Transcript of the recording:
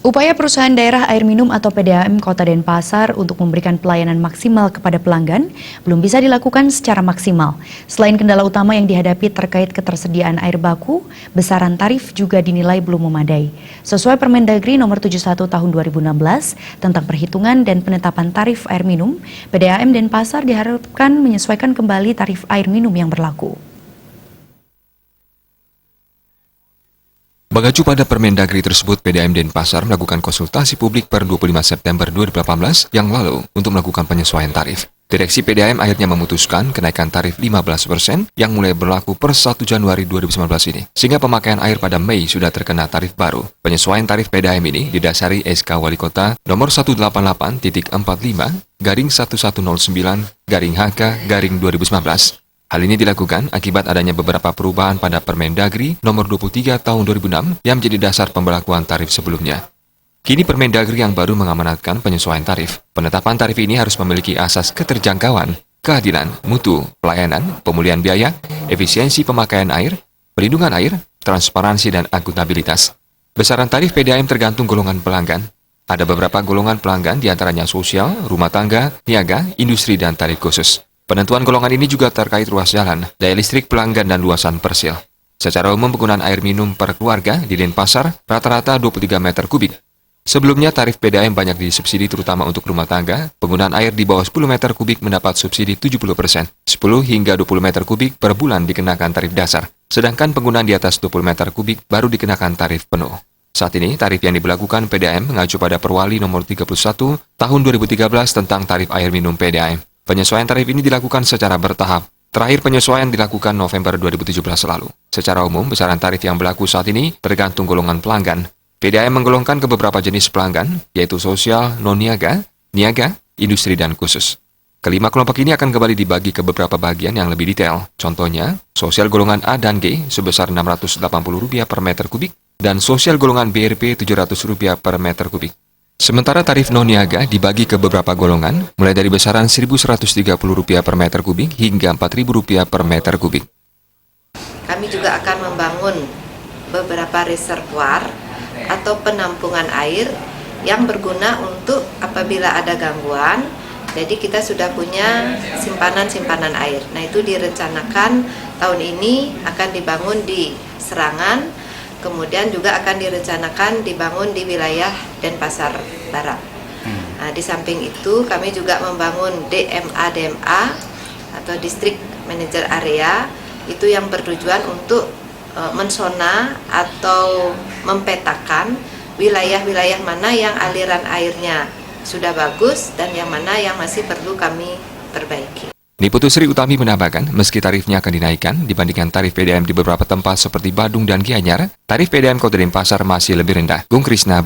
Upaya perusahaan daerah air minum atau PDAM Kota Denpasar untuk memberikan pelayanan maksimal kepada pelanggan belum bisa dilakukan secara maksimal. Selain kendala utama yang dihadapi terkait ketersediaan air baku, besaran tarif juga dinilai belum memadai. Sesuai Permendagri Nomor 71 Tahun 2016 tentang perhitungan dan penetapan tarif air minum, PDAM Denpasar diharapkan menyesuaikan kembali tarif air minum yang berlaku. Mengacu pada Permendagri tersebut, PDAM Denpasar melakukan konsultasi publik per 25 September 2018 yang lalu untuk melakukan penyesuaian tarif. Direksi PDAM akhirnya memutuskan kenaikan tarif 15% yang mulai berlaku per 1 Januari 2019 ini. Sehingga pemakaian air pada Mei sudah terkena tarif baru. Penyesuaian tarif PDAM ini didasari SK Wali Kota nomor 188.45-1109-HK-2019. Hal ini dilakukan akibat adanya beberapa perubahan pada Permendagri Nomor 23 Tahun 2006 yang menjadi dasar pemberlakuan tarif sebelumnya. Kini Permendagri yang baru mengamanatkan penyesuaian tarif. Penetapan tarif ini harus memiliki asas keterjangkauan, keadilan, mutu, pelayanan, pemulihan biaya, efisiensi pemakaian air, perlindungan air, transparansi, dan akuntabilitas. Besaran tarif PDAM tergantung golongan pelanggan. Ada beberapa golongan pelanggan diantaranya sosial, rumah tangga, niaga, industri, dan tarif khusus. Penentuan golongan ini juga terkait ruas jalan, daya listrik pelanggan, dan luasan persil. Secara umum penggunaan air minum per keluarga di Denpasar rata-rata 23 meter kubik. Sebelumnya tarif PDAM banyak disubsidi terutama untuk rumah tangga. Penggunaan air di bawah 10 meter kubik mendapat subsidi 70%. 10 hingga 20 meter kubik per bulan dikenakan tarif dasar. Sedangkan penggunaan di atas 20 meter kubik baru dikenakan tarif penuh. Saat ini tarif yang diberlakukan PDAM mengacu pada Perwali Nomor 31 Tahun 2013 tentang tarif air minum PDAM. Penyesuaian tarif ini dilakukan secara bertahap. Terakhir penyesuaian dilakukan November 2017 lalu. Secara umum, besaran tarif yang berlaku saat ini tergantung golongan pelanggan. PDAM menggolongkan ke beberapa jenis pelanggan, yaitu sosial, non-niaga, niaga, industri, dan khusus. Kelima kelompok ini akan kembali dibagi ke beberapa bagian yang lebih detail. Contohnya, sosial golongan A dan G sebesar Rp680 per meter kubik, dan sosial golongan B, RP Rp700 per meter kubik. Sementara tarif non-niaga dibagi ke beberapa golongan, mulai dari besaran Rp1.130 per meter kubik hingga Rp4.000 per meter kubik. Kami juga akan membangun beberapa reservoir atau penampungan air yang berguna untuk apabila ada gangguan. Jadi kita sudah punya simpanan-simpanan air. Nah, itu direncanakan tahun ini akan dibangun di Serangan. Kemudian juga akan direncanakan dibangun di wilayah Denpasar Barat. Nah, di samping itu kami juga membangun DMA atau District Manager Area, itu yang bertujuan untuk mensona atau mempetakan wilayah-wilayah mana yang aliran airnya sudah bagus dan yang mana yang masih perlu kami perbaiki. Niputu Sri Utami menambahkan, meski tarifnya akan dinaikkan dibandingkan tarif PDAM di beberapa tempat seperti Badung dan Gianyar, tarif PDAM Kota Denpasar masih lebih rendah. Gung Krisna